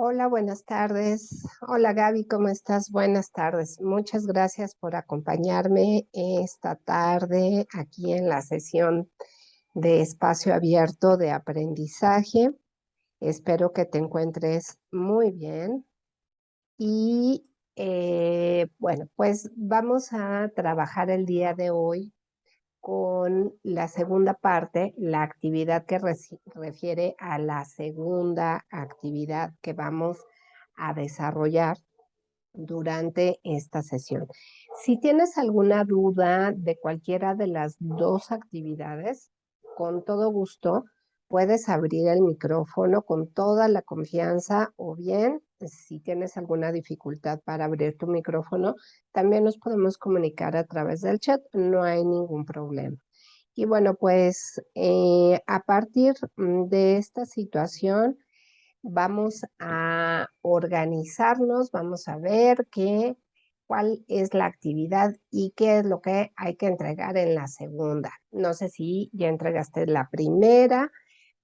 Hola, buenas tardes. Hola Gaby, ¿cómo estás? Buenas tardes. Muchas gracias por acompañarme esta tarde aquí en la sesión de espacio abierto de aprendizaje. Espero que te encuentres muy bien y bueno, pues vamos a trabajar el día de hoy con la segunda parte, la actividad que refiere a la segunda actividad que vamos a desarrollar durante esta sesión. Si tienes alguna duda de cualquiera de las dos actividades, con todo gusto puedes abrir el micrófono con toda la confianza o bien si tienes alguna dificultad para abrir tu micrófono, también nos podemos comunicar a través del chat, no hay ningún problema. Y bueno, pues a partir de esta situación, vamos a organizarnos, vamos a ver cuál es la actividad y qué es lo que hay que entregar en la segunda. No sé si ya entregaste la primera,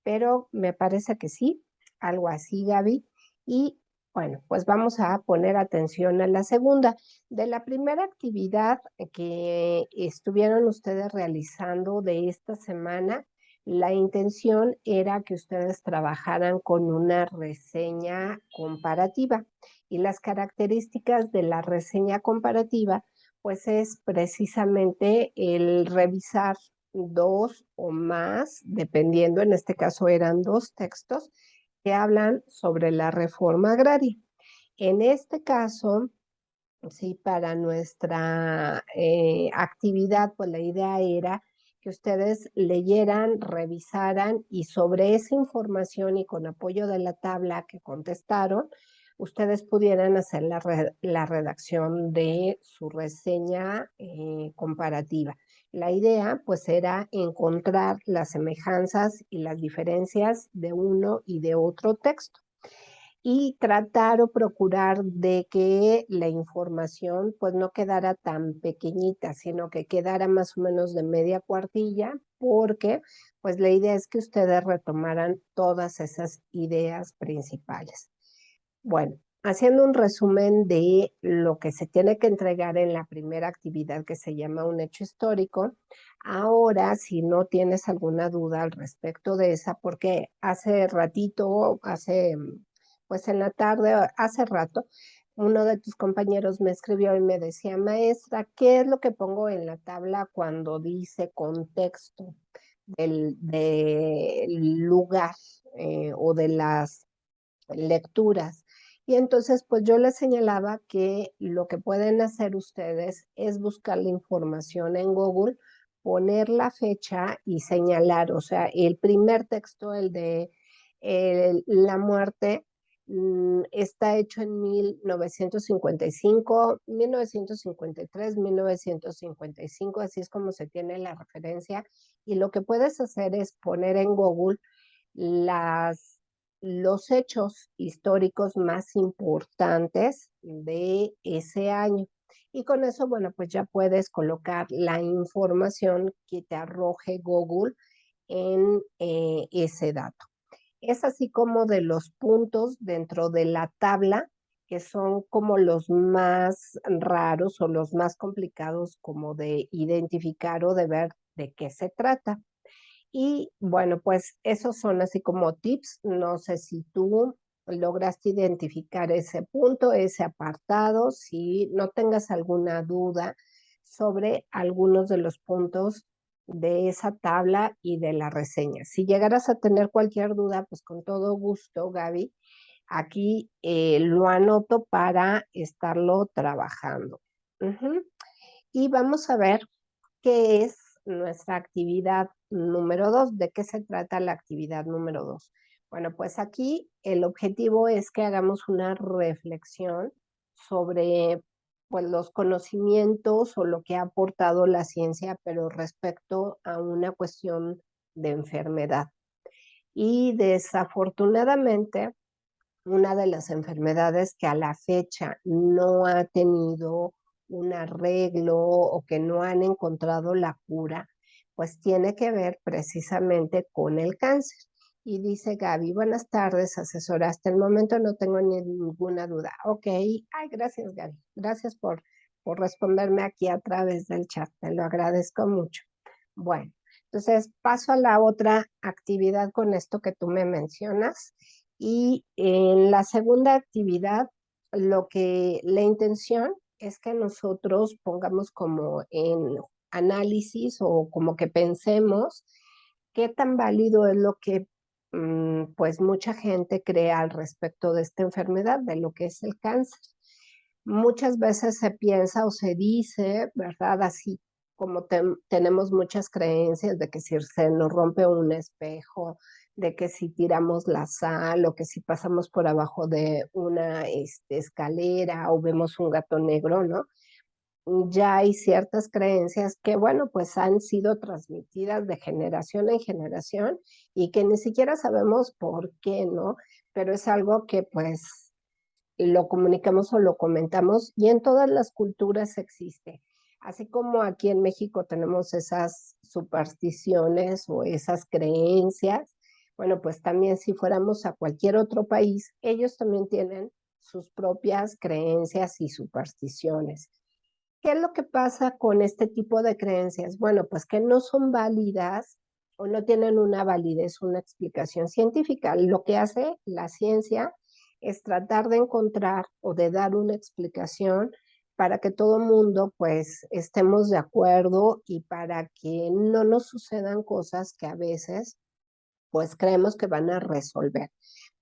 pero me parece que sí, algo así, Gaby. Y bueno, pues vamos a poner atención a la segunda. De la primera actividad que estuvieron ustedes realizando de esta semana, la intención era que ustedes trabajaran con una reseña comparativa. Y las características de la reseña comparativa, pues es precisamente el revisar dos o más, dependiendo, en este caso eran dos textos, que hablan sobre la reforma agraria. En este caso, sí, para nuestra actividad, pues la idea era que ustedes leyeran, revisaran y sobre esa información y con apoyo de la tabla que contestaron, ustedes pudieran hacer la redacción de su reseña comparativa. La idea pues era encontrar las semejanzas y las diferencias de uno y de otro texto y tratar o procurar de que la información pues no quedara tan pequeñita, sino que quedara más o menos de media cuartilla, porque pues la idea es que ustedes retomaran todas esas ideas principales. Bueno, haciendo un resumen de lo que se tiene que entregar en la primera actividad que se llama un hecho histórico, ahora si no tienes alguna duda al respecto de esa, porque hace ratito, pues en la tarde, hace rato, uno de tus compañeros me escribió y me decía, maestra, ¿qué es lo que pongo en la tabla cuando dice contexto del lugar o de las lecturas? Y entonces, pues yo les señalaba que lo que pueden hacer ustedes es buscar la información en Google, poner la fecha y señalar, o sea, el primer texto, el de la muerte, está hecho en 1955, 1953, 1955, así es como se tiene la referencia. Y lo que puedes hacer es poner en Google las los hechos históricos más importantes de ese año. Y con eso, bueno, pues ya puedes colocar la información que te arroje Google en ese dato. Es así como de los puntos dentro de la tabla que son como los más raros o los más complicados como de identificar o de ver de qué se trata. Y bueno, pues esos son así como tips. No sé si tú lograste identificar ese punto, ese apartado, si no tengas alguna duda sobre algunos de los puntos de esa tabla y de la reseña. Si llegaras a tener cualquier duda, pues con todo gusto, Gaby, aquí lo anoto para estarlo trabajando. Ujú. Y vamos a ver qué es nuestra actividad número 2. ¿De qué se trata la actividad número 2? Bueno, pues aquí el objetivo es que hagamos una reflexión sobre pues, los conocimientos o lo que ha aportado la ciencia, pero respecto a una cuestión de enfermedad. Y desafortunadamente, una de las enfermedades que a la fecha no ha tenido un arreglo o que no han encontrado la cura, pues tiene que ver precisamente con el cáncer. Y dice Gaby, buenas tardes, asesora. Hasta el momento no tengo ninguna duda. Ok, ay, gracias Gaby. Gracias por responderme aquí a través del chat. Te lo agradezco mucho. Bueno, entonces paso a la otra actividad con esto que tú me mencionas. Y en la segunda actividad, la intención es que nosotros pongamos como en análisis o como que pensemos qué tan válido es lo que pues mucha gente cree al respecto de esta enfermedad, de lo que es el cáncer. Muchas veces se piensa o se dice, ¿verdad? Así como tenemos muchas creencias de que si se nos rompe un espejo, de que si tiramos la sal o que si pasamos por abajo de una escalera o vemos un gato negro, ¿no? Ya hay ciertas creencias que, bueno, pues han sido transmitidas de generación en generación y que ni siquiera sabemos por qué, ¿no? Pero es algo que pues lo comunicamos o lo comentamos y en todas las culturas existe. Así como aquí en México tenemos esas supersticiones o esas creencias, bueno, pues también si fuéramos a cualquier otro país, ellos también tienen sus propias creencias y supersticiones. ¿Qué es lo que pasa con este tipo de creencias? Bueno, pues que no son válidas o no tienen una validez, una explicación científica. Lo que hace la ciencia es tratar de encontrar o de dar una explicación para que todo mundo pues estemos de acuerdo y para que no nos sucedan cosas que a veces pues creemos que van a resolver.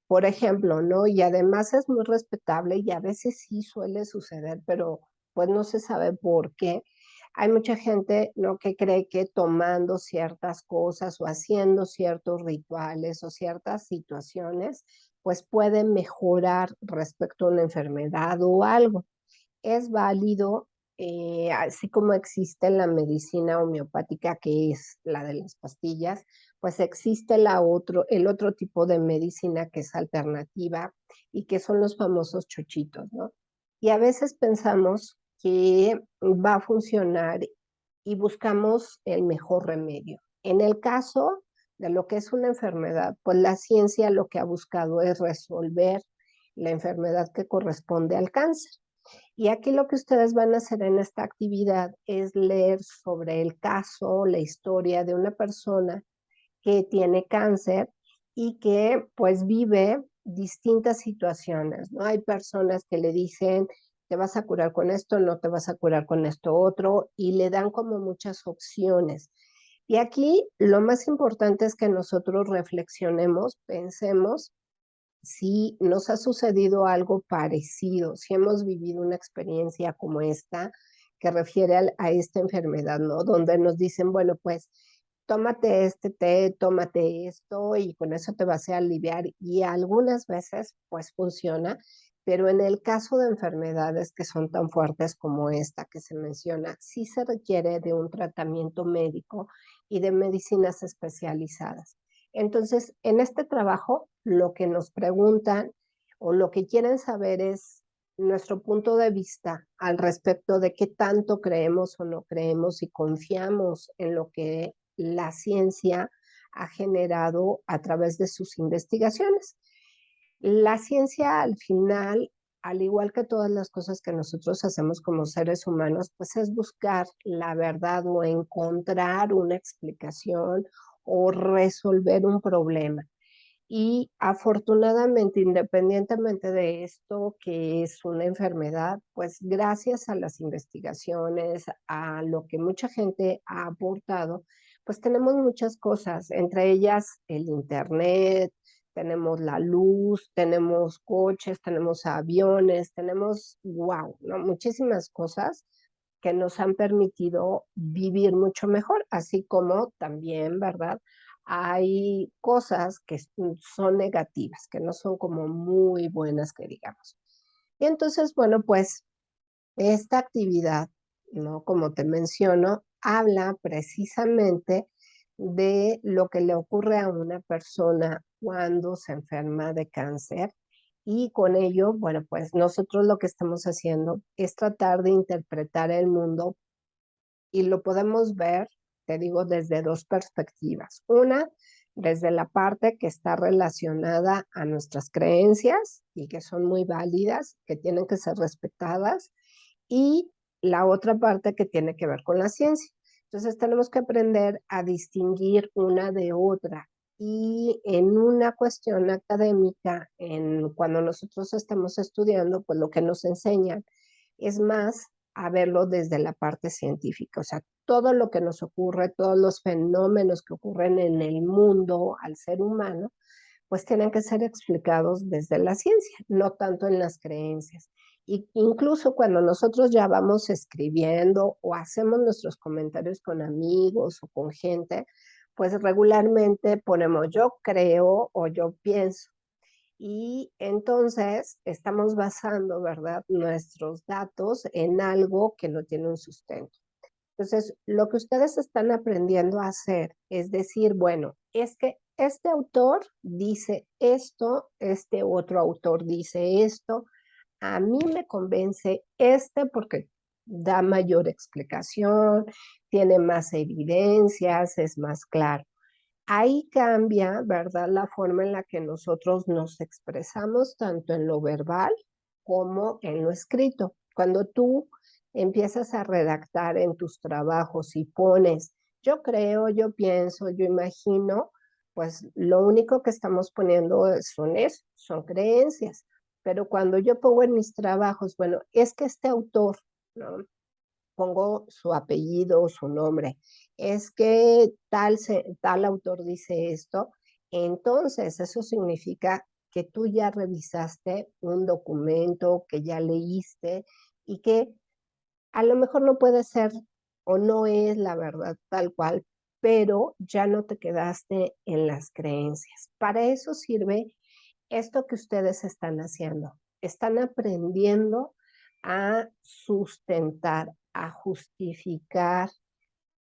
Por ejemplo, ¿no? Y además es muy respetable y a veces sí suele suceder, pero pues no se sabe por qué. Hay mucha gente, ¿no? Que cree que tomando ciertas cosas o haciendo ciertos rituales o ciertas situaciones, pues puede mejorar respecto a una enfermedad o algo. Es válido, así como existe la medicina homeopática, que es la de las pastillas, pues existe el otro tipo de medicina que es alternativa y que son los famosos chochitos, ¿no? Y a veces pensamos que va a funcionar y buscamos el mejor remedio. En el caso de lo que es una enfermedad, pues la ciencia lo que ha buscado es resolver la enfermedad que corresponde al cáncer. Y aquí lo que ustedes van a hacer en esta actividad es leer sobre el caso, la historia de una persona que tiene cáncer y que pues vive distintas situaciones, ¿no? Hay personas que le dicen, te vas a curar con esto, no te vas a curar con esto otro, y le dan como muchas opciones. Y aquí lo más importante es que nosotros reflexionemos, pensemos si nos ha sucedido algo parecido, si hemos vivido una experiencia como esta que refiere a esta enfermedad, ¿no? Donde nos dicen, bueno, pues tómate este té, tómate esto y con eso te vas a aliviar y algunas veces pues funciona, pero en el caso de enfermedades que son tan fuertes como esta que se menciona, sí se requiere de un tratamiento médico y de medicinas especializadas. Entonces, en este trabajo, lo que nos preguntan o lo que quieren saber es nuestro punto de vista al respecto de qué tanto creemos o no creemos y confiamos en lo que la ciencia ha generado a través de sus investigaciones. La ciencia al final, al igual que todas las cosas que nosotros hacemos como seres humanos, pues es buscar la verdad o encontrar una explicación o resolver un problema. Y afortunadamente, independientemente de esto, que es una enfermedad, pues gracias a las investigaciones, a lo que mucha gente ha aportado, pues tenemos muchas cosas, entre ellas el Internet, tenemos la luz, tenemos coches, tenemos aviones, tenemos, wow, ¿no? Muchísimas cosas que nos han permitido vivir mucho mejor, así como también, ¿verdad? Hay cosas que son negativas, que no son como muy buenas, que digamos. Y entonces, bueno, pues esta actividad, ¿no? Como te menciono, habla precisamente de lo que le ocurre a una persona cuando se enferma de cáncer. Y con ello, bueno, pues nosotros lo que estamos haciendo es tratar de interpretar el mundo y lo podemos ver, te digo, desde dos perspectivas. Una, desde la parte que está relacionada a nuestras creencias y que son muy válidas, que tienen que ser respetadas, y la otra parte que tiene que ver con la ciencia. Entonces tenemos que aprender a distinguir una de otra. Y en una cuestión académica, cuando nosotros estamos estudiando, pues lo que nos enseñan es más a verlo desde la parte científica, o sea, todo lo que nos ocurre, todos los fenómenos que ocurren en el mundo al ser humano, pues tienen que ser explicados desde la ciencia, no tanto en las creencias. Y incluso cuando nosotros ya vamos escribiendo o hacemos nuestros comentarios con amigos o con gente, pues regularmente ponemos yo creo o yo pienso. Y entonces estamos basando, ¿verdad?, nuestros datos en algo que no tiene un sustento. Entonces, lo que ustedes están aprendiendo a hacer es decir, bueno, es que este autor dice esto, este otro autor dice esto, a mí me convence este porque da mayor explicación, tiene más evidencias, es más claro. Ahí cambia, ¿verdad?, la forma en la que nosotros nos expresamos tanto en lo verbal como en lo escrito. Cuando tú empiezas a redactar en tus trabajos y pones, yo creo, yo pienso, yo imagino, pues lo único que estamos poniendo son eso, son creencias. Pero cuando yo pongo en mis trabajos, bueno, es que este autor, ¿no?, pongo su apellido, su nombre, es que tal autor dice esto, entonces eso significa que tú ya revisaste un documento, que ya leíste y que a lo mejor no puede ser o no es la verdad tal cual, pero ya no te quedaste en las creencias. Para eso sirve esto que ustedes están haciendo. Están aprendiendo a sustentar, a justificar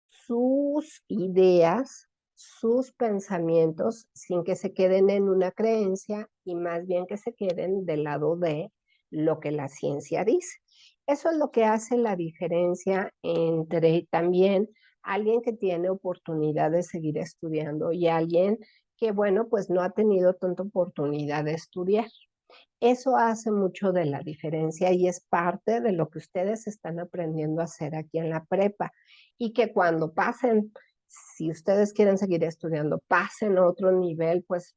sus ideas, sus pensamientos, sin que se queden en una creencia y más bien que se queden del lado de lo que la ciencia dice. Eso es lo que hace la diferencia entre también alguien que tiene oportunidad de seguir estudiando y alguien que, bueno, pues no ha tenido tanta oportunidad de estudiar. Eso hace mucho de la diferencia y es parte de lo que ustedes están aprendiendo a hacer aquí en la prepa. Y que cuando pasen, si ustedes quieren seguir estudiando, pasen a otro nivel, pues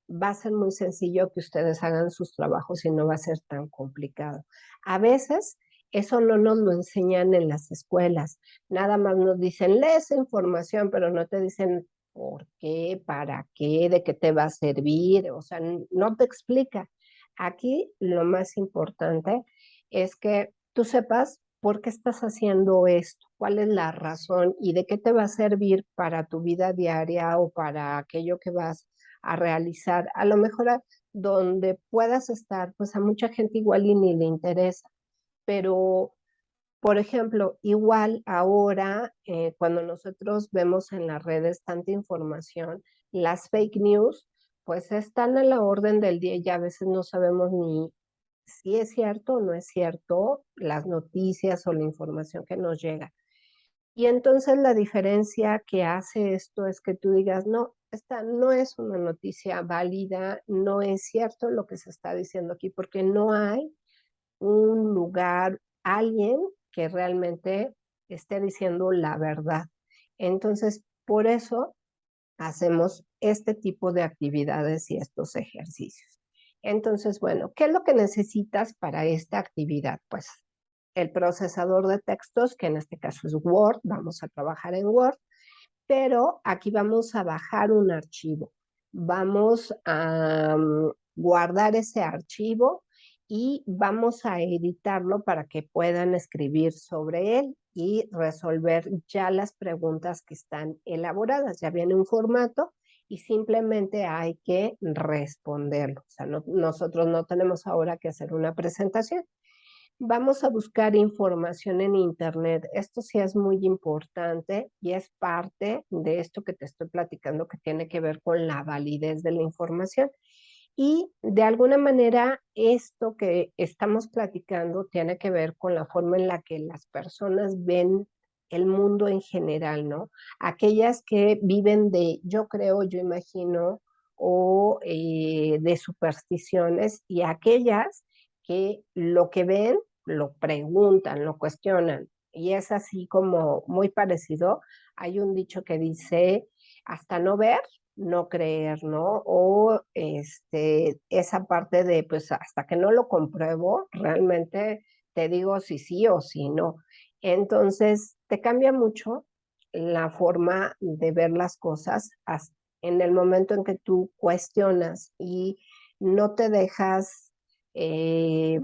va a ser muy sencillo que ustedes hagan sus trabajos y no va a ser tan complicado. A veces eso no nos lo enseñan en las escuelas, nada más nos dicen, lee esa información, pero no te dicen por qué, para qué, de qué te va a servir, o sea, no te explica. Aquí lo más importante es que tú sepas por qué estás haciendo esto, cuál es la razón y de qué te va a servir para tu vida diaria o para aquello que vas a realizar. A lo mejor donde puedas estar, pues a mucha gente igual y ni le interesa, pero por ejemplo, igual ahora, cuando nosotros vemos en las redes tanta información, las fake news, pues están a la orden del día y a veces no sabemos ni si es cierto o no es cierto las noticias o la información que nos llega. Y entonces la diferencia que hace esto es que tú digas, no, esta no es una noticia válida, no es cierto lo que se está diciendo aquí, porque no hay un lugar, alguien que realmente esté diciendo la verdad. Entonces, por eso hacemos este tipo de actividades y estos ejercicios. Entonces, bueno, ¿qué es lo que necesitas para esta actividad? Pues el procesador de textos, que en este caso es Word, vamos a trabajar en Word, pero aquí vamos a bajar un archivo. Vamos a guardar ese archivo y vamos a editarlo para que puedan escribir sobre él y resolver ya las preguntas que están elaboradas. Ya viene un formato y simplemente hay que responderlo. O sea, nosotros no tenemos ahora que hacer una presentación. Vamos a buscar información en Internet. Esto sí es muy importante y es parte de esto que te estoy platicando que tiene que ver con la validez de la información. Y de alguna manera esto que estamos platicando tiene que ver con la forma en la que las personas ven el mundo en general, ¿no? Aquellas que viven de yo creo, yo imagino, o de supersticiones, y aquellas que lo que ven lo preguntan, lo cuestionan. Y es así como muy parecido. Hay un dicho que dice, hasta no ver, no creer, ¿no? O esa parte de, pues hasta que no lo compruebo, realmente te digo si sí o si no. Entonces, te cambia mucho la forma de ver las cosas en el momento en que tú cuestionas y no te dejas, eh,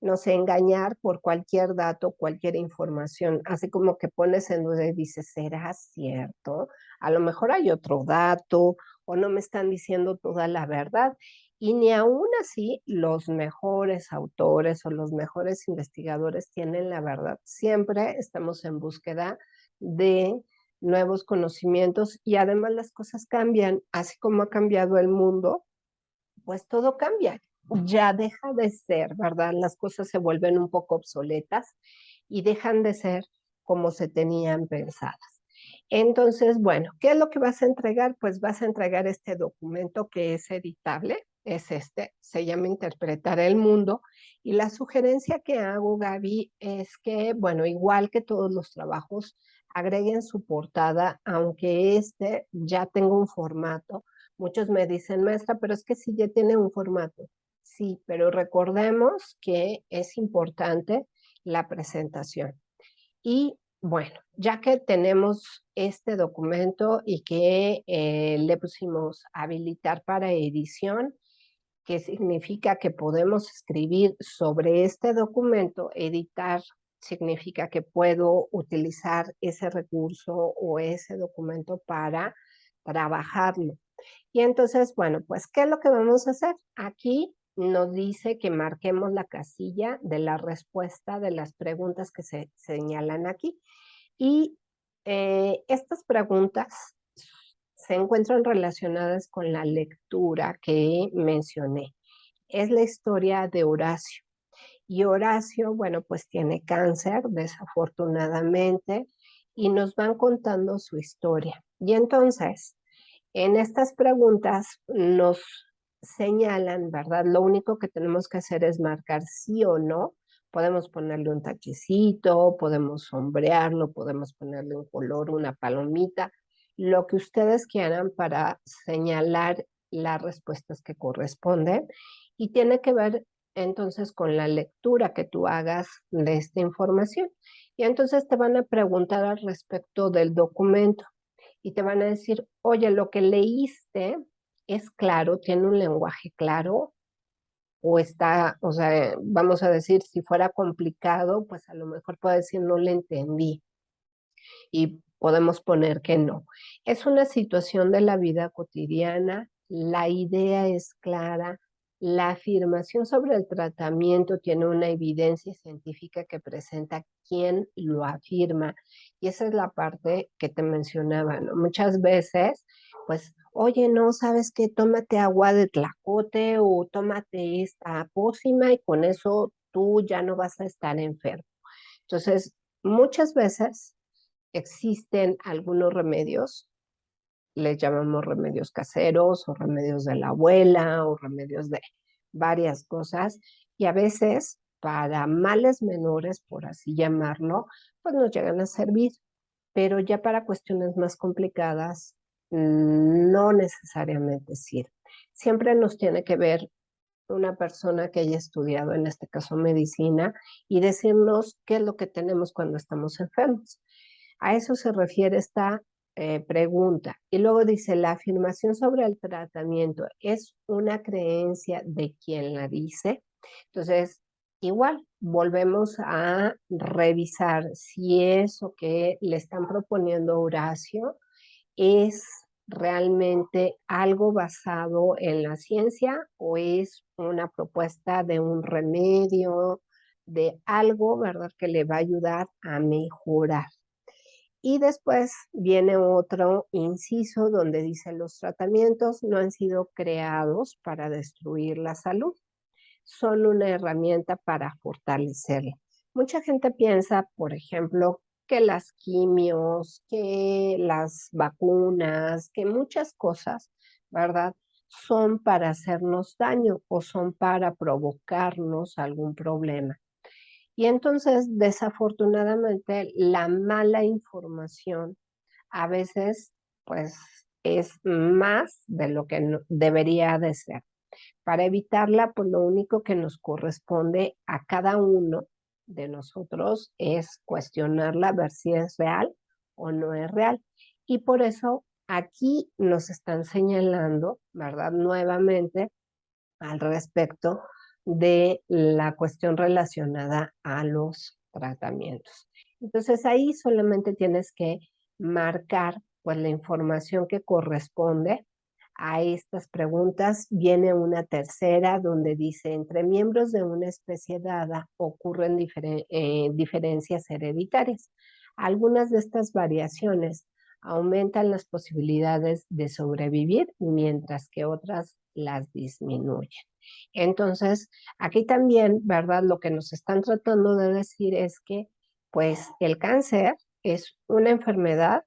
no sé, engañar por cualquier dato, cualquier información, así como que pones en duda y dices, ¿será cierto? A lo mejor hay otro dato o no me están diciendo toda la verdad. Y ni aún así los mejores autores o los mejores investigadores tienen la verdad. Siempre estamos en búsqueda de nuevos conocimientos y además las cosas cambian, así como ha cambiado el mundo, pues todo cambia. Ya deja de ser, ¿verdad? Las cosas se vuelven un poco obsoletas y dejan de ser como se tenían pensadas. Entonces, bueno, ¿qué es lo que vas a entregar? Pues vas a entregar este documento que es editable, es se llama Interpretar el Mundo. Y la sugerencia que hago, Gaby, es que, bueno, igual que todos los trabajos, agreguen su portada, aunque ya tenga un formato. Muchos me dicen, maestra, pero es que sí ya tiene un formato. Sí, pero recordemos que es importante la presentación. Y bueno, ya que tenemos este documento y que le pusimos habilitar para edición, que significa que podemos escribir sobre este documento, editar significa que puedo utilizar ese recurso o ese documento para trabajarlo. Y entonces, bueno, pues, ¿qué es lo que vamos a hacer? Aquí nos dice que marquemos la casilla de la respuesta de las preguntas que se señalan aquí. Y estas preguntas se encuentran relacionadas con la lectura que mencioné. Es la historia de Horacio. Y Horacio, bueno, pues tiene cáncer, desafortunadamente, y nos van contando su historia. Y entonces, en estas preguntas nos señalan, ¿verdad? Lo único que tenemos que hacer es marcar sí o no. Podemos ponerle un tachecito, podemos sombrearlo, podemos ponerle un color, una palomita, lo que ustedes quieran para señalar las respuestas que corresponden. Y tiene que ver entonces con la lectura que tú hagas de esta información. Y entonces te van a preguntar al respecto del documento y te van a decir, oye, lo que leíste es claro, tiene un lenguaje claro, o está, o sea, vamos a decir, si fuera complicado, pues a lo mejor puede decir, no le entendí, y podemos poner que no. Es una situación de la vida cotidiana, la idea es clara, la afirmación sobre el tratamiento tiene una evidencia científica que presenta quién lo afirma. Y esa es la parte que te mencionaba, ¿no? Muchas veces, pues, oye, no, ¿sabes qué? Tómate agua de tlacote o tómate esta pócima y con eso tú ya no vas a estar enfermo. Entonces, muchas veces existen algunos remedios, les llamamos remedios caseros o remedios de la abuela o remedios de varias cosas, y a veces para males menores, por así llamarlo, pues nos llegan a servir, pero ya para cuestiones más complicadas no necesariamente sirve. Siempre nos tiene que ver una persona que haya estudiado, en este caso medicina, y decirnos qué es lo que tenemos cuando estamos enfermos. A eso se refiere esta pregunta. Y luego dice, la afirmación sobre el tratamiento es una creencia de quien la dice. Entonces, igual, volvemos a revisar si eso que le están proponiendo a Horacio es realmente algo basado en la ciencia o es una propuesta de un remedio, de algo, ¿verdad?, que le va a ayudar a mejorar. Y después viene otro inciso donde dice los tratamientos no han sido creados para destruir la salud, son una herramienta para fortalecerla. Mucha gente piensa, por ejemplo, que las quimios, que las vacunas, que muchas cosas, ¿verdad? Son para hacernos daño o son para provocarnos algún problema. Y entonces, desafortunadamente, la mala información a veces, pues, es más de lo que debería de ser. Para evitarla, pues lo único que nos corresponde a cada uno de nosotros es cuestionarla, ver si es real o no es real. Y por eso aquí nos están señalando, ¿verdad? Nuevamente al respecto de la cuestión relacionada a los tratamientos. Entonces ahí solamente tienes que marcar pues la información que corresponde a estas preguntas. Viene una tercera donde dice, entre miembros de una especie dada ocurren diferencias hereditarias. Algunas de estas variaciones aumentan las posibilidades de sobrevivir, mientras que otras las disminuyen. Entonces, aquí también, ¿verdad? Lo que nos están tratando de decir es que, pues, el cáncer es una enfermedad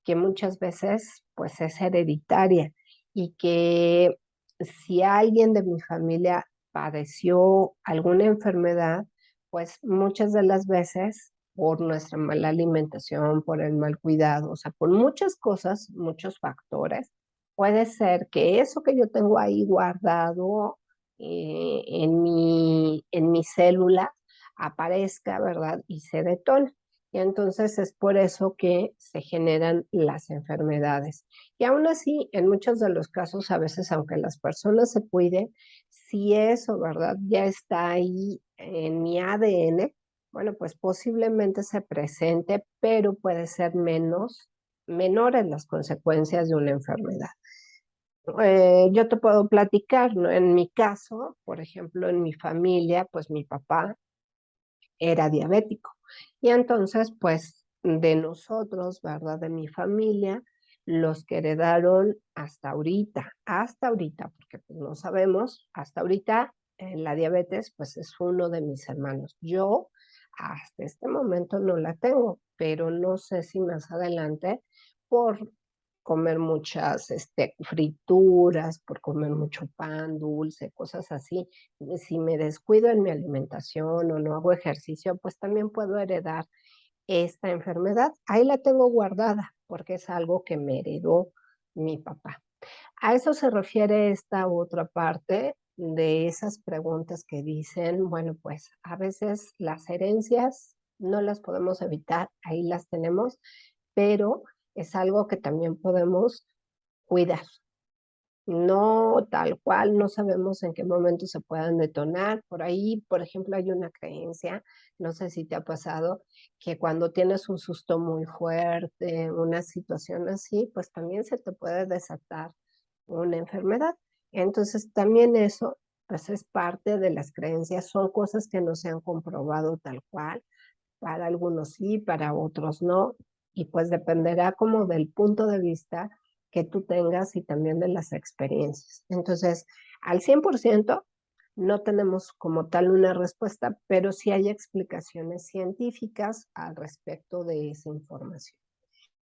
que muchas veces, pues, es hereditaria y que si alguien de mi familia padeció alguna enfermedad, pues muchas de las veces por nuestra mala alimentación, por el mal cuidado, o sea, por muchas cosas, muchos factores, puede ser que eso que yo tengo ahí guardado en mi célula aparezca, ¿verdad? Y se detona. Y entonces es por eso que se generan las enfermedades. Y aún así, en muchos de los casos, a veces, aunque las personas se cuiden, si eso, ¿verdad? Ya está ahí en mi ADN, bueno, pues posiblemente se presente, pero puede ser menores las consecuencias de una enfermedad. Yo te puedo platicar, ¿no? En mi caso, por ejemplo, en mi familia, pues mi papá era diabético. Y entonces, pues de nosotros, ¿verdad? De mi familia, los que heredaron hasta ahorita, porque pues no sabemos, hasta ahorita la diabetes, pues es uno de mis hermanos. Yo hasta este momento no la tengo, pero no sé si más adelante, por comer muchas frituras, por comer mucho pan, dulce, cosas así, si me descuido en mi alimentación o no hago ejercicio, pues también puedo heredar esta enfermedad. Ahí la tengo guardada porque es algo que me heredó mi papá. A eso se refiere esta otra parte de esas preguntas que dicen, bueno, pues a veces las herencias no las podemos evitar, ahí las tenemos, pero es algo que también podemos cuidar. No tal cual, no sabemos en qué momento se puedan detonar. Por ahí, por ejemplo, hay una creencia, no sé si te ha pasado, que cuando tienes un susto muy fuerte, una situación así, pues también se te puede desatar una enfermedad. Entonces, también eso, pues es parte de las creencias, son cosas que no se han comprobado tal cual. Para algunos sí, para otros no, y pues dependerá como del punto de vista que tú tengas y también de las experiencias. Entonces, al 100% no tenemos como tal una respuesta, pero sí hay explicaciones científicas al respecto de esa información.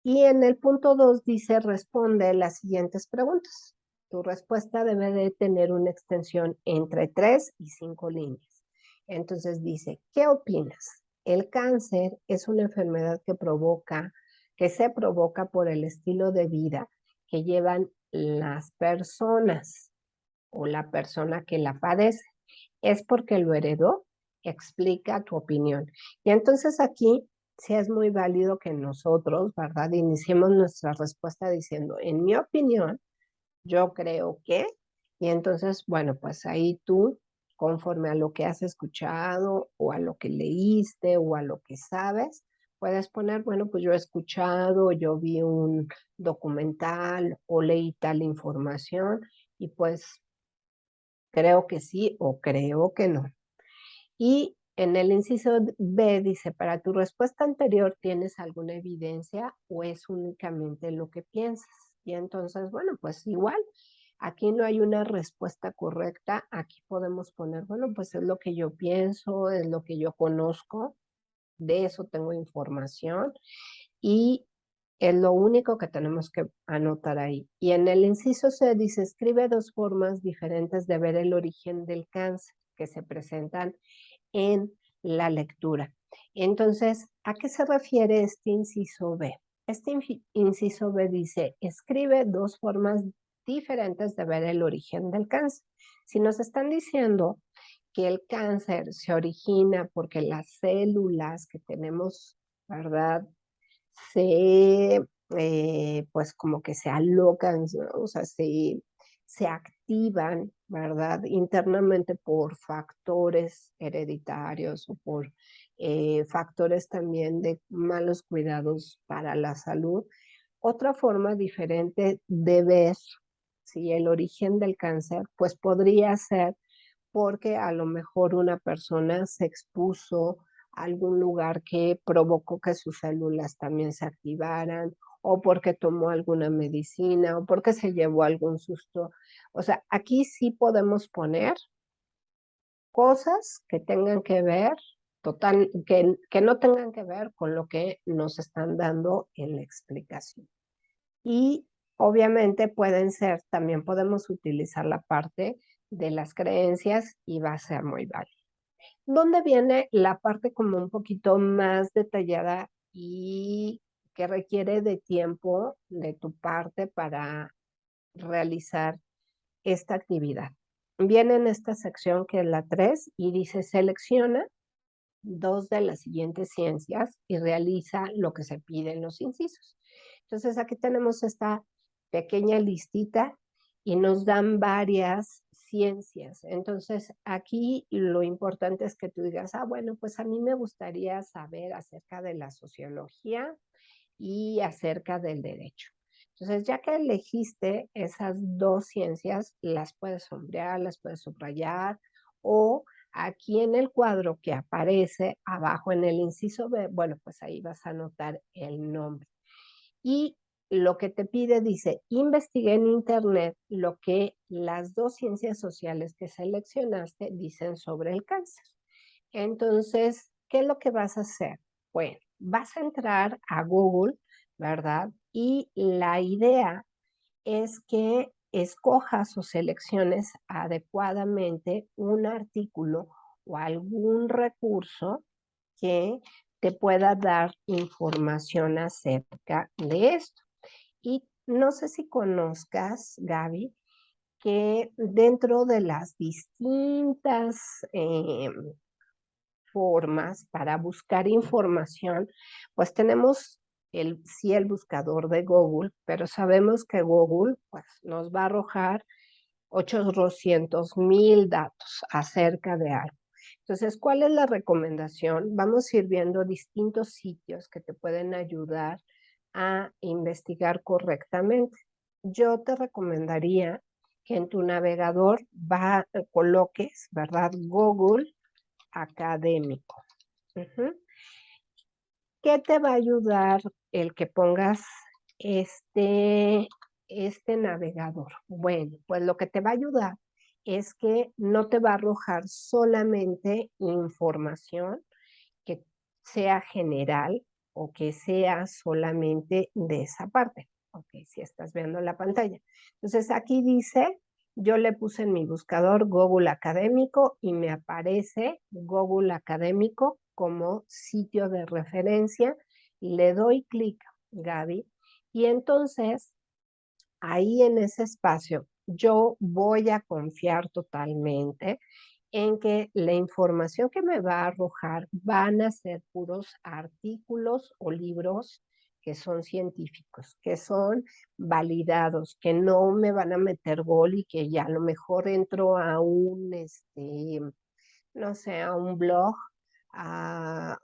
Y en el punto 2 dice, responde las siguientes preguntas. Tu respuesta debe de tener una extensión entre 3 y 5 líneas. Entonces dice, ¿qué opinas? El cáncer es una enfermedad que se provoca por el estilo de vida que llevan las personas o la persona que la padece. ¿Es porque lo heredó? Explica tu opinión. Y entonces aquí sí es muy válido que nosotros, ¿verdad? Iniciemos nuestra respuesta diciendo, en mi opinión, yo creo que, y entonces, bueno, pues ahí tú, conforme a lo que has escuchado o a lo que leíste o a lo que sabes, puedes poner, bueno, pues yo he escuchado, yo vi un documental o leí tal información y pues creo que sí o creo que no. Y en el inciso B dice, para tu respuesta anterior, ¿tienes alguna evidencia o es únicamente lo que piensas? Y entonces, bueno, pues igual, aquí no hay una respuesta correcta, aquí podemos poner, bueno, pues es lo que yo pienso, es lo que yo conozco, de eso tengo información y es lo único que tenemos que anotar ahí. Y en el inciso C dice, escribe dos formas diferentes de ver el origen del cáncer que se presentan en la lectura. Entonces, ¿a qué se refiere este inciso B? Este inciso B dice, escribe dos formas diferentes de ver el origen del cáncer. Si nos están diciendo que el cáncer se origina porque las células que tenemos, ¿verdad? Pues como que se alocan, ¿no? O sea, se activan, ¿verdad? Internamente por factores hereditarios o por factores también de malos cuidados para la salud. Otra forma diferente de ver si el origen del cáncer, pues podría ser porque a lo mejor una persona se expuso a algún lugar que provocó que sus células también se activaran, o porque tomó alguna medicina, o porque se llevó algún susto. O sea, aquí sí podemos poner cosas que tengan que ver, que no tengan que ver con lo que nos están dando en la explicación. Y obviamente pueden ser, también podemos utilizar la parte de las creencias y va a ser muy válido. ¿Dónde viene la parte como un poquito más detallada y que requiere de tiempo de tu parte para realizar esta actividad? Viene en esta sección que es la 3 y dice selecciona dos de las siguientes ciencias y realiza lo que se pide en los incisos. Entonces aquí tenemos esta pequeña listita y nos dan varias ciencias. Entonces aquí lo importante es que tú digas, bueno, pues a mí me gustaría saber acerca de la sociología y acerca del derecho. Entonces, ya que elegiste esas dos ciencias, las puedes sombrear, las puedes subrayar o aquí en el cuadro que aparece abajo en el inciso B, bueno, pues ahí vas a anotar el nombre. Y lo que te pide dice, investigué en internet lo que las dos ciencias sociales que seleccionaste dicen sobre el cáncer. Entonces, ¿qué es lo que vas a hacer? Bueno, vas a entrar a Google, ¿verdad? Y la idea es que escojas o selecciones adecuadamente un artículo o algún recurso que te pueda dar información acerca de esto. Y no sé si conozcas, Gaby, que dentro de las distintas formas para buscar información, pues tenemos sí el buscador de Google, pero sabemos que Google pues, nos va a arrojar 800,000 datos acerca de algo. Entonces, ¿cuál es la recomendación? Vamos a ir viendo distintos sitios que te pueden ayudar a investigar correctamente. Yo te recomendaría que en tu navegador coloques, ¿verdad? Google académico. Uh-huh. ¿Qué te va a ayudar el que pongas este, este navegador? Bueno, pues lo que te va a ayudar es que no te va a arrojar solamente información que sea general o que sea solamente de esa parte. Ok, si estás viendo la pantalla. Entonces aquí dice, yo le puse en mi buscador Google Académico y me aparece Google Académico como sitio de referencia. Le doy clic, Gaby, y entonces ahí en ese espacio yo voy a confiar totalmente en que la información que me va a arrojar van a ser puros artículos o libros que son científicos, que son validados, que no me van a meter gol y que ya a lo mejor entro a no sé, a un blog, a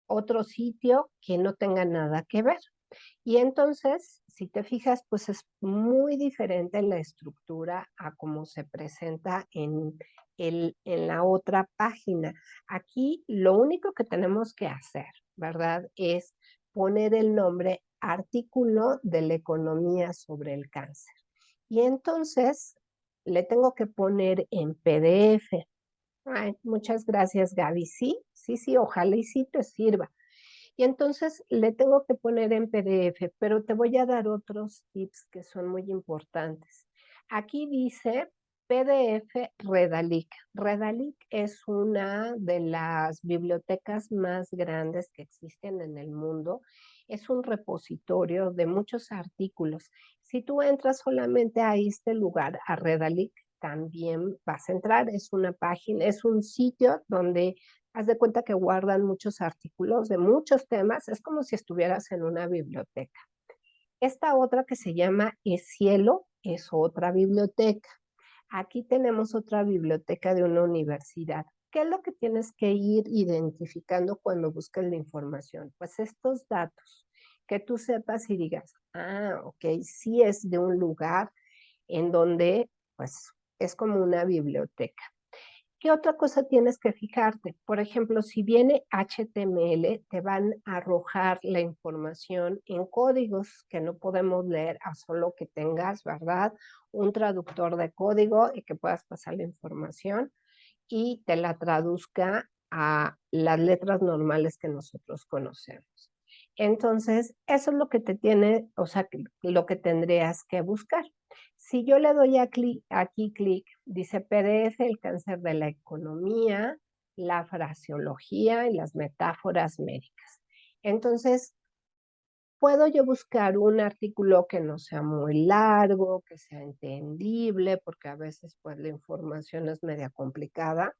otro sitio que no tenga nada que ver. Y entonces, si te fijas, pues es muy diferente la estructura a cómo se presenta en la otra página. Aquí lo único que tenemos que hacer, ¿verdad? Es poner el nombre artículo de la economía sobre el cáncer. Y entonces le tengo que poner en PDF. Ay, muchas gracias, Gaby. Sí, Sí, sí, ojalá y sí te sirva. Y entonces le tengo que poner en PDF, pero te voy a dar otros tips que son muy importantes. Aquí dice PDF Redalic. Redalic es una de las bibliotecas más grandes que existen en el mundo. Es un repositorio de muchos artículos. Si tú entras solamente a este lugar, a Redalic, también vas a entrar. Es una página, es un sitio donde haz de cuenta que guardan muchos artículos de muchos temas, es como si estuvieras en una biblioteca. Esta otra que se llama Cielo es otra biblioteca. Aquí tenemos otra biblioteca de una universidad. ¿Qué es lo que tienes que ir identificando cuando buscas la información? Pues estos datos, que tú sepas y digas, ah, ok, sí es de un lugar en donde, pues, es como una biblioteca. ¿Qué otra cosa tienes que fijarte? Por ejemplo, si viene HTML, te van a arrojar la información en códigos que no podemos leer a solo que tengas, ¿verdad? Un traductor de código y que puedas pasar la información y te la traduzca a las letras normales que nosotros conocemos. Entonces, eso es lo que te tiene, o sea, lo que tendrías que buscar. Si yo le doy aquí clic, dice PDF, el cáncer de la economía, la fraseología y las metáforas médicas. Entonces, puedo yo buscar un artículo que no sea muy largo, que sea entendible, porque a veces pues la información es media complicada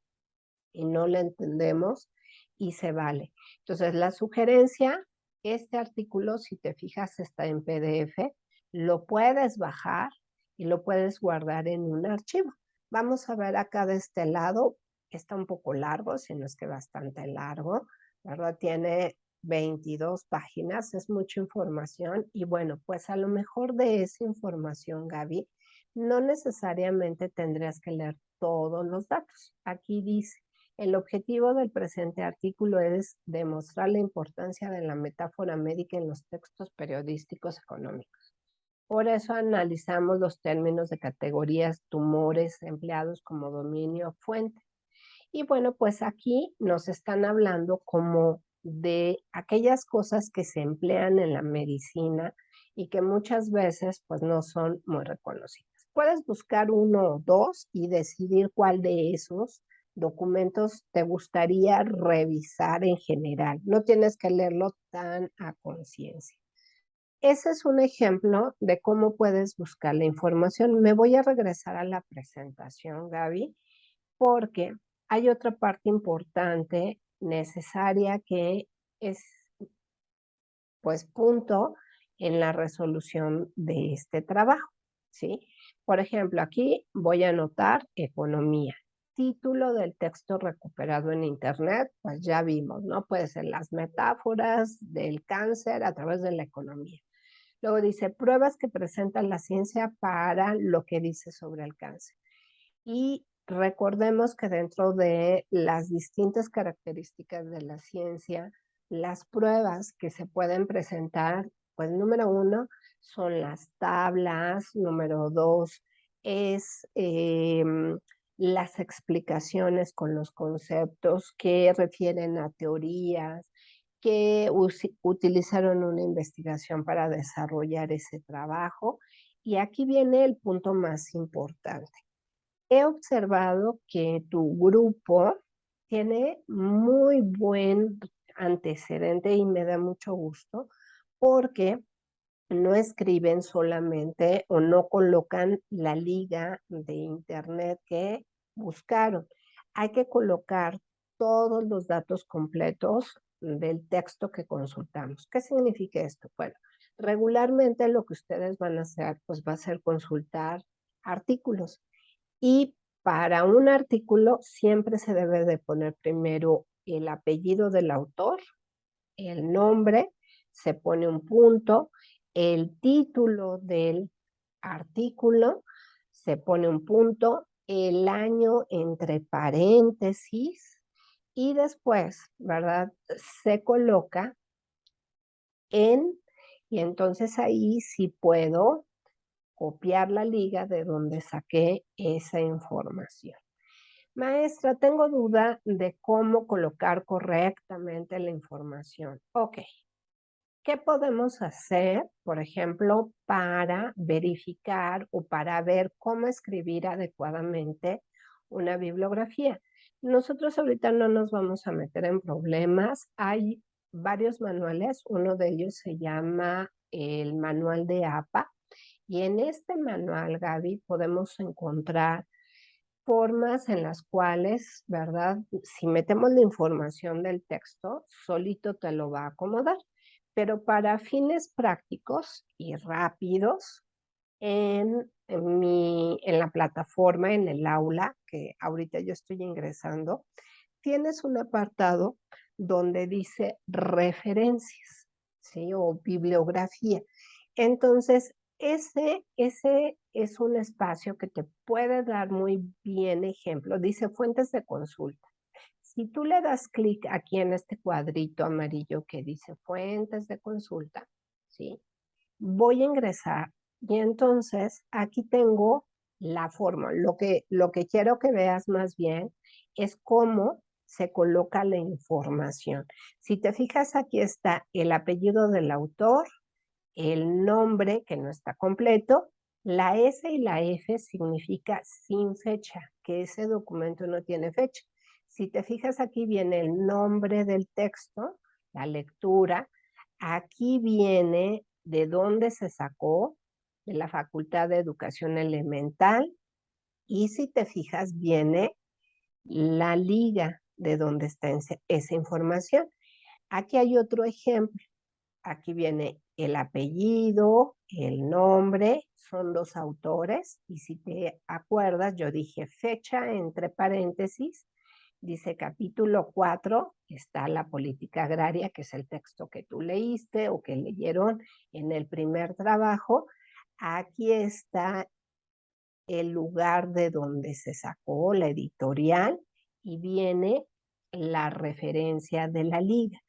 y no la entendemos y se vale. Entonces, la sugerencia, este artículo, si te fijas, está en PDF, lo puedes bajar y lo puedes guardar en un archivo. Vamos a ver acá de este lado, está un poco largo, si no es que bastante largo, ¿verdad? Tiene 22 páginas, es mucha información y bueno, pues a lo mejor de esa información, Gaby, no necesariamente tendrías que leer todos los datos. Aquí dice, el objetivo del presente artículo es demostrar la importancia de la metáfora médica en los textos periodísticos económicos. Por eso analizamos los términos de categorías, tumores empleados como dominio fuente. Y bueno, pues aquí nos están hablando como de aquellas cosas que se emplean en la medicina y que muchas veces pues no son muy reconocidas. Puedes buscar uno o dos y decidir cuál de esos documentos te gustaría revisar en general. No tienes que leerlo tan a conciencia. Ese es un ejemplo de cómo puedes buscar la información. Me voy a regresar a la presentación, Gaby, porque hay otra parte importante, necesaria, que es, pues, punto en la resolución de este trabajo, ¿sí? Por ejemplo, aquí voy a anotar economía. Título del texto recuperado en Internet, pues ya vimos, ¿no? Puede ser las metáforas del cáncer a través de la economía. Luego dice, pruebas que presenta la ciencia para lo que dice sobre el cáncer. Y recordemos que dentro de las distintas características de la ciencia, las pruebas que se pueden presentar, pues número uno, son las tablas, número dos, es las explicaciones con los conceptos que refieren a teorías, que utilizaron una investigación para desarrollar ese trabajo. Y aquí viene el punto más importante. He observado que tu grupo tiene muy buen antecedente y me da mucho gusto porque no escriben solamente o no colocan la liga de internet que buscaron. Hay que colocar todos los datos completos del texto que consultamos. ¿Qué significa esto? Bueno, regularmente lo que ustedes van a hacer, pues va a ser consultar artículos. Y para un artículo siempre se debe de poner primero el apellido del autor, el nombre, se pone un punto, el título del artículo, se pone un punto, el año entre paréntesis y después, ¿verdad? Se coloca en, y entonces ahí sí puedo copiar la liga de donde saqué esa información. Maestra, tengo duda de cómo colocar correctamente la información. Ok, ¿qué podemos hacer, por ejemplo, para verificar o para ver cómo escribir adecuadamente una bibliografía? Nosotros ahorita no nos vamos a meter en problemas. Hay varios manuales. Uno de ellos se llama el manual de APA. Y en este manual, Gaby, podemos encontrar formas en las cuales, ¿verdad? Si metemos la información del texto, solito te lo va a acomodar. Pero para fines prácticos y rápidos, en la plataforma, en el aula, que ahorita yo estoy ingresando, tienes un apartado donde dice referencias, ¿sí? O bibliografía. Entonces, ese es un espacio que te puede dar muy bien ejemplo. Dice fuentes de consulta. Si tú le das clic aquí en este cuadrito amarillo que dice fuentes de consulta, ¿sí? Voy a ingresar y entonces aquí tengo la forma. Lo que quiero que veas más bien es cómo se coloca la información. Si te fijas, aquí está el apellido del autor, el nombre que no está completo, la S y la F significa sin fecha, que ese documento no tiene fecha. Si te fijas, aquí viene el nombre del texto, la lectura, aquí viene de dónde se sacó, de la Facultad de Educación Elemental, y si te fijas, viene la liga de dónde está esa información. Aquí hay otro ejemplo. Aquí viene el apellido, el nombre, son dos autores, y si te acuerdas, yo dije fecha entre paréntesis, dice capítulo 4, está la política agraria, que es el texto que tú leíste o que leyeron en el primer trabajo. Aquí está el lugar de donde se sacó la editorial y viene la referencia de la liga.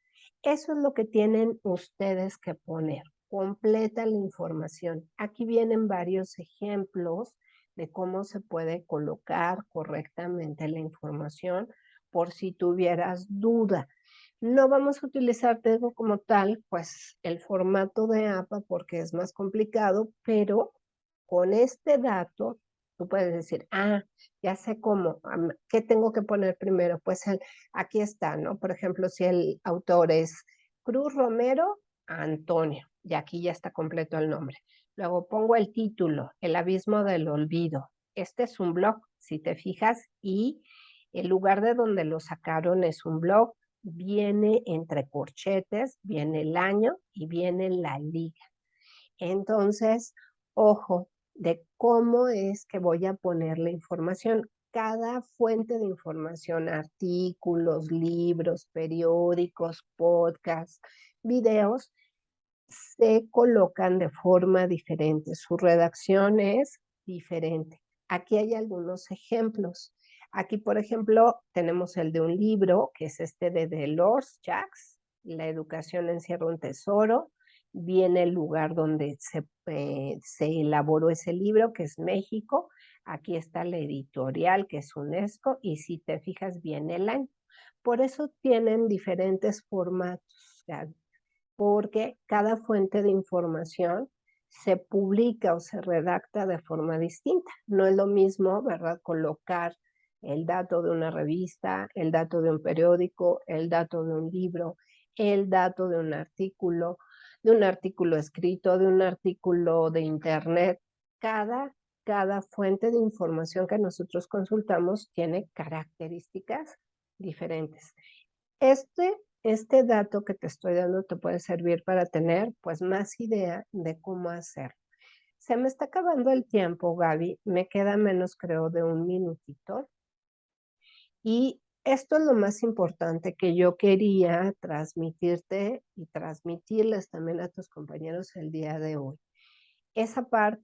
Eso es lo que tienen ustedes que poner. Completa la información. Aquí vienen varios ejemplos de cómo se puede colocar correctamente la información por si tuvieras duda. No vamos a utilizar Tego como tal, pues el formato de APA porque es más complicado, pero con este dato tú puedes decir, ya sé cómo, ¿qué tengo que poner primero? Pues aquí está, ¿no? Por ejemplo, si el autor es Cruz Romero Antonio, y aquí ya está completo el nombre. Luego pongo el título, El abismo del olvido. Este es un blog, si te fijas, y el lugar de donde lo sacaron es un blog, viene entre corchetes, viene el año y viene la liga. Entonces, ojo de cómo es que voy a poner la información. Cada fuente de información, artículos, libros, periódicos, podcasts, videos, se colocan de forma diferente. Su redacción es diferente. Aquí hay algunos ejemplos. Aquí, por ejemplo, tenemos el de un libro, que es este de Delors Jacques, La educación encierra un tesoro. Viene el lugar donde se elaboró ese libro, que es México. Aquí está la editorial, que es UNESCO, y si te fijas, viene el año. Por eso tienen diferentes formatos, porque cada fuente de información se publica o se redacta de forma distinta. No es lo mismo, ¿verdad?, colocar el dato de una revista, el dato de un periódico, el dato de un libro, el dato de un artículo escrito, de un artículo de internet. Cada fuente de información que nosotros consultamos tiene características diferentes. Este dato que te estoy dando te puede servir para tener pues más idea de cómo hacerlo. Se me está acabando el tiempo, Gaby. Me queda menos, creo, de un minutito. Y esto es lo más importante que yo quería transmitirte y transmitirles también a tus compañeros el día de hoy. Esa parte